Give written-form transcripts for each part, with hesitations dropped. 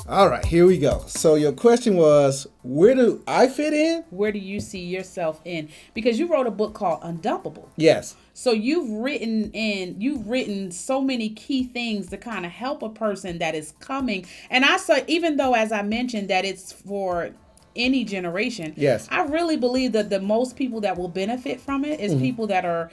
All right, here we go. So your question was, where do I fit in? Where do you see yourself in? Because you wrote a book called Undumpable. Yes. So you've written so many key things to kind of help a person that is coming. And I saw, even though as I mentioned that it's for any generation, Yes. I really believe that the most people that will benefit from it is people that are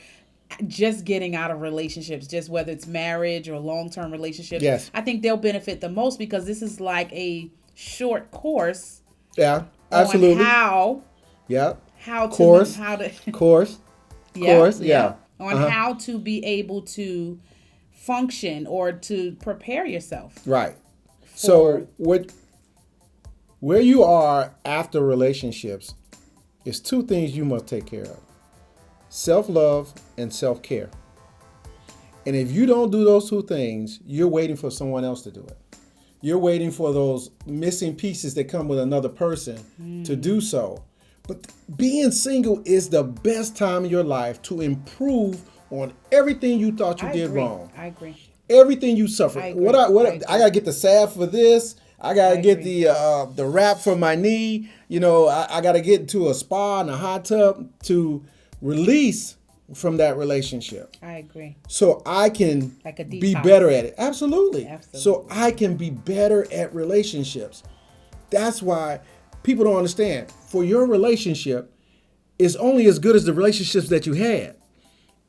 just getting out of relationships, just whether it's marriage or long-term relationships. Yes. I think they'll benefit the most because this is like a short course Yeah. on Absolutely. how Yeah. how to Course. how to Course. yeah, Course. yeah, Yeah. on Uh huh. how to be able to function or to prepare yourself Right. for. So where you are after relationships is two things you must take care of: self-love and self-care. And if you don't do those two things, you're waiting for someone else to do it. You're waiting for those missing pieces that come with another person to do so. But being single is the best time in your life to improve on everything you thought you I did agree. wrong. I agree. Everything you suffered. I What agree. I what I I agree. gotta get the salve for this. I gotta I get agree. the wrap for my knee. I gotta get into a spa and a hot tub to release from that relationship, I agree. so I can Like a be better detox. at it. Absolutely. So Absolutely. I can be better at relationships. That's why people don't understand. For your relationship, it's only as good as the relationships that you had.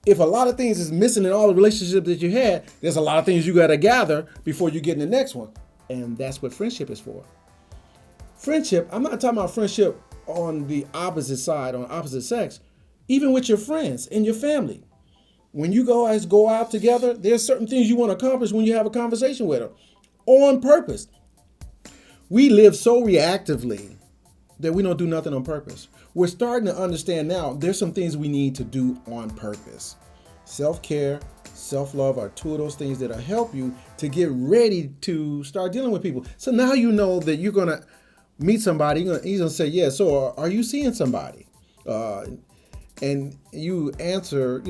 If a lot of things is missing in all the relationships that you had, there's a lot of things you got to gather before you get in the next one. And that's what friendship is for. Friendship, I'm not talking about friendship on the opposite side, on opposite sex, even with your friends and your family. When you guys go out together, there's certain things you want to accomplish when you have a conversation with them on purpose. We live so reactively that we don't do nothing on purpose. We're starting to understand now there's some things we need to do on purpose. Self-care, self-love are two of those things that'll help you to get ready to start dealing with people. So now you know that you're going to meet somebody. He's going to say, yeah, so are you seeing somebody? Uh, and you answer,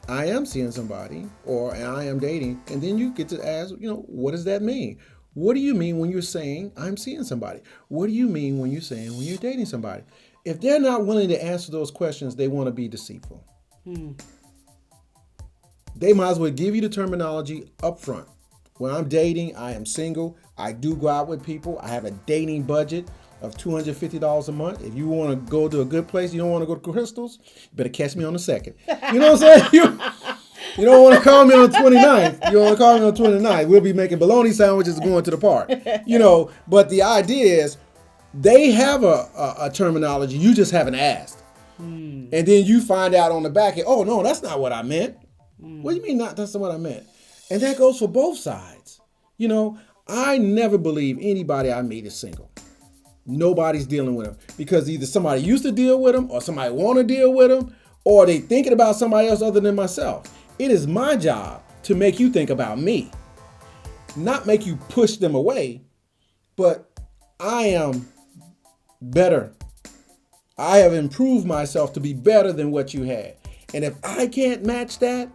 I am seeing somebody or I am dating. And then you get to ask, what does that mean? What do you mean when you're saying I'm seeing somebody? What do you mean when you're saying when you're dating somebody? If they're not willing to answer those questions, they want to be deceitful. They might as well give you the terminology up front. When I'm dating, I am single. I do go out with people. I have a dating budget of $250 a month. If you want to go to a good place, you don't want to go to Crystals, you better catch me on the second. You know what I'm saying? You don't want to call me on the 29th. You want to call me on the 29th. We'll be making bologna sandwiches going to the park. But the idea is they have a terminology. You just haven't asked. And then you find out on the back end, oh, no, that's not what I meant. What do you mean not that's what I meant? And that goes for both sides. I never believe anybody I meet is single. Nobody's dealing with them because either somebody used to deal with them or somebody want to deal with them or they thinking about somebody else other than myself. It is my job to make you think about me, not make you push them away, but I am better. I have improved myself to be better than what you had. And if I can't match that,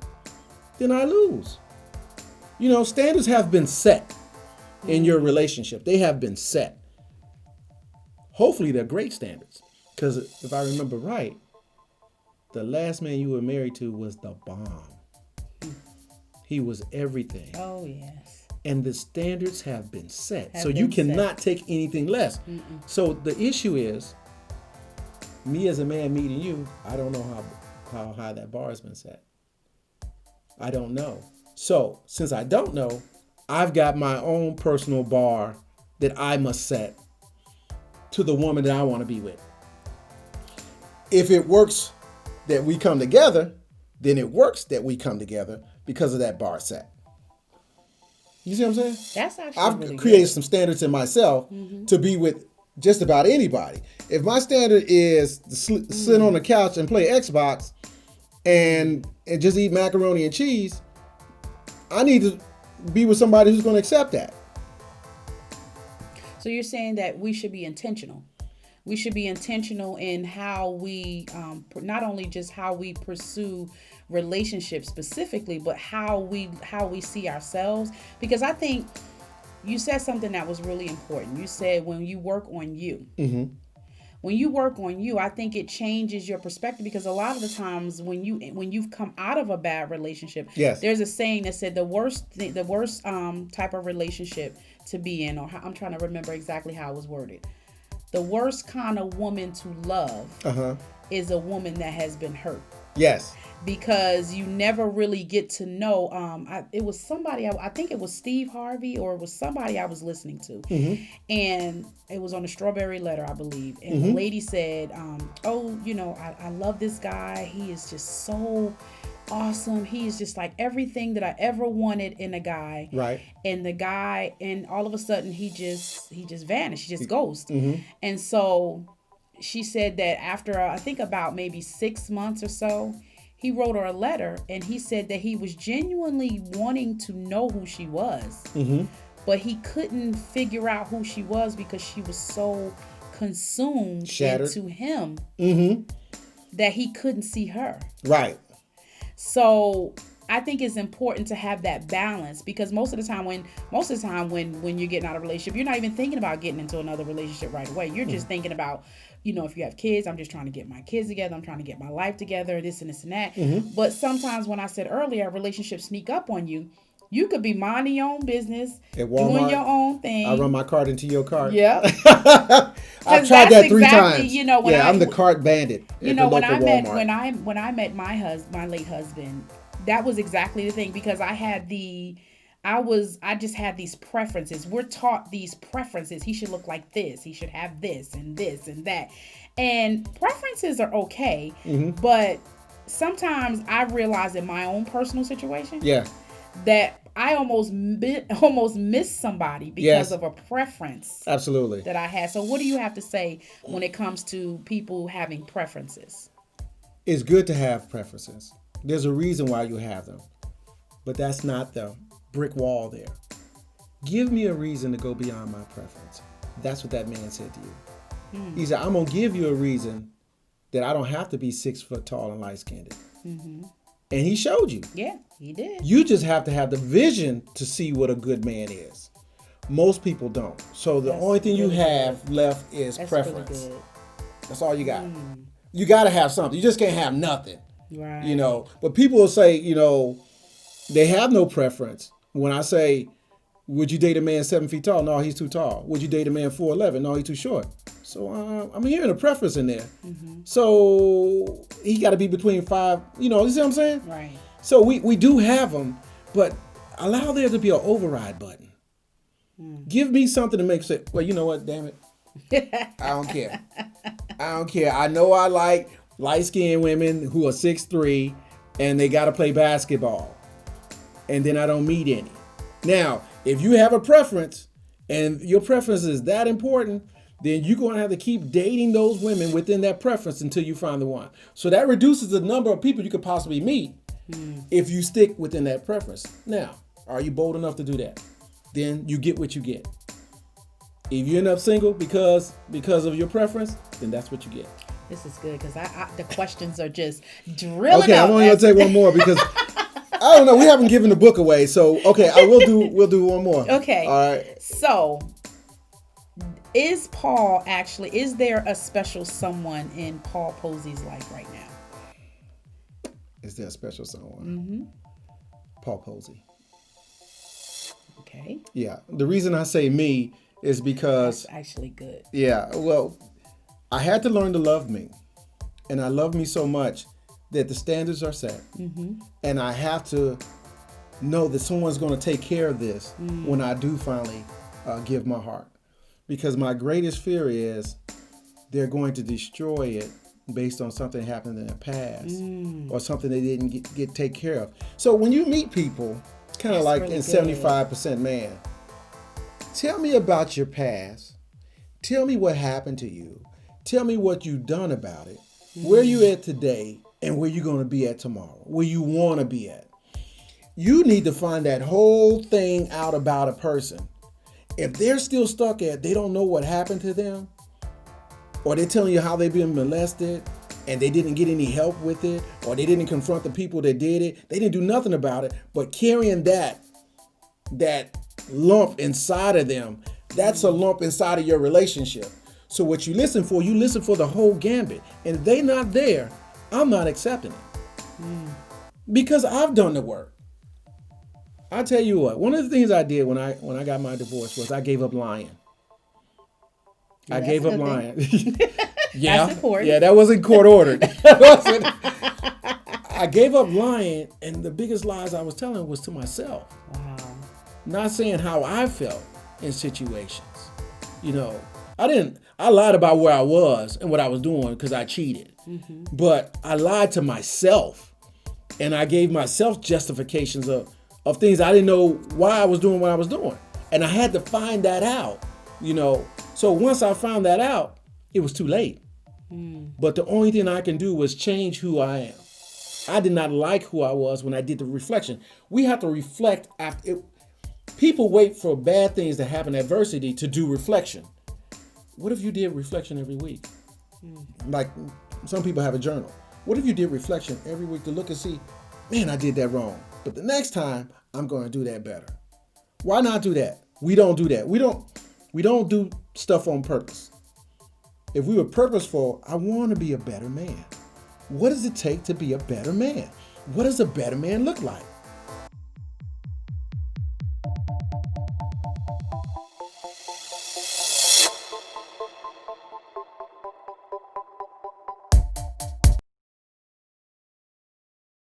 then I lose. Standards have been set in your relationship. They have been set. Hopefully they're great standards. Because if I remember right, the last man you were married to was the bomb. He was everything. Oh yes. And the standards have been set. Have So you been cannot set. take anything less. So the issue is, me as a man meeting you, I don't know how high that bar has been set. I don't know. So since I don't know, I've got my own personal bar that I must set to the woman that I want to be with. If it works that we come together, then it works that we come together because of that bar set. You see what I'm saying? That's actually I've really created good. some standards in myself to be with just about anybody. If my standard is to sit on the couch and play Xbox and just eat macaroni and cheese, I need to be with somebody who's going to accept that. So you're saying that we should be intentional. We should be intentional in how we, not only just how we pursue relationships specifically, but how we see ourselves. Because I think you said something that was really important. You said when you work on you. Mm-hmm. When you work on you, I think it changes your perspective, because a lot of the times when you've come out of a bad relationship, yes, there's a saying that said the worst type of relationship to be in, or I'm trying to remember exactly how it was worded. The worst kind of woman to love is a woman that has been hurt. Yes. Because you never really get to know. It was somebody, I think it was Steve Harvey, or it was somebody I was listening to. Mm-hmm. And it was on a Strawberry Letter, I believe. And the lady said, I love this guy. He is just so awesome. He is just like everything that I ever wanted in a guy. Right. And the guy, and all of a sudden he just vanished. He just ghosted. Mm-hmm. And so she said that after, I think about maybe 6 months or so, he wrote her a letter, and he said that he was genuinely wanting to know who she was, but he couldn't figure out who she was because she was so consumed into him that he couldn't see her. Right. So I think it's important to have that balance, because most of the time when you're getting out of a relationship, you're not even thinking about getting into another relationship right away. You're just thinking about, if you have kids, I'm just trying to get my kids together. I'm trying to get my life together, this and this and that. But sometimes, when I said earlier, relationships sneak up on you. You could be minding your own business, at Walmart, doing your own thing. I run my cart into your cart. Yeah. I've tried that 3 times. I'm the cart bandit. When I met my late husband, that was exactly the thing, because I just had these preferences. We're taught these preferences. He should look like this. He should have this and this and that. And preferences are okay, but sometimes I realize in my own personal situation that I almost missed somebody because of a preference. Absolutely. That I had. So what do you have to say when it comes to people having preferences? It's good to have preferences. There's a reason why you have them, but that's not the brick wall there. Give me a reason to go beyond my preference. That's what that man said to you. He said, I'm going to give you a reason that I don't have to be 6 foot tall and light skinned. And he showed you. Yeah, he did. You just have to have the vision to see what a good man is. Most people don't. So the only thing you have left is preference. Really good. That's all you got. You got to have something. You just can't have nothing. Right. But people will say, they have no preference. When I say, would you date a man 7 feet tall? No, he's too tall. Would you date a man 4'11"? No, he's too short. So I'm hearing a preference in there. So he got to be between 5. You see what I'm saying? Right. So we do have them, but allow there to be an override button. Give me something to make say, well, you know what? Damn it. I don't care. I know I like light-skinned women who are 6'3", and they got to play basketball. And then I don't meet any. Now, if you have a preference and your preference is that important, then you're going to have to keep dating those women within that preference until you find the one. So that reduces the number of people you could possibly meet if you stick within that preference. Now, are you bold enough to do that? Then you get what you get. If you end up single because of your preference, then that's what you get. This is good, because the questions are just drilling. Okay, I'm only going to take one more because I don't know. We haven't given the book away, so okay, we'll do one more. Okay. All right. So, is there a special someone in Paul Posey's life right now? Is there a special someone? Paul Posey. Okay. Yeah. The reason I say me is because that's actually good. Yeah. Well, I had to learn to love me, and I love me so much that the standards are set, and I have to know that someone's going to take care of this when I do finally give my heart. Because my greatest fear is they're going to destroy it based on something happened in the past or something they didn't get take care of. So when you meet people, kind of like really in 75% Man, tell me about your past. Tell me what happened to you. Tell me what you've done about it. Where you at today and where you're going to be at tomorrow. Where you want to be at. You need to find that whole thing out about a person. If they're still stuck at, they don't know what happened to them, or they're telling you how they've been molested and they didn't get any help with it, or they didn't confront the people that did it. They didn't do nothing about it, but carrying that lump inside of them, that's a lump inside of your relationship. So what you listen for the whole gambit. And if they not there, I'm not accepting it. Because I've done the work. I tell you what, one of the things I did when I got my divorce was I gave up lying. I gave up lying. Yeah, that's important. Yeah, that wasn't court ordered. I gave up lying, and the biggest lies I was telling was to myself. Wow. Not saying how I felt in situations. I lied about where I was and what I was doing because I cheated. Mm-hmm. But I lied to myself, and I gave myself justifications of things I didn't know why I was doing what I was doing. And I had to find that out, So once I found that out, it was too late. But the only thing I can do was change who I am. I did not like who I was when I did the reflection. We have to reflect after. People wait for bad things to happen, adversity, to do reflection. What if you did reflection every week? Like some people have a journal. What if you did reflection every week to look and see, man, I did that wrong. But the next time, I'm going to do that better. Why not do that? We don't do that. We don't do stuff on purpose. If we were purposeful, I want to be a better man. What does it take to be a better man? What does a better man look like?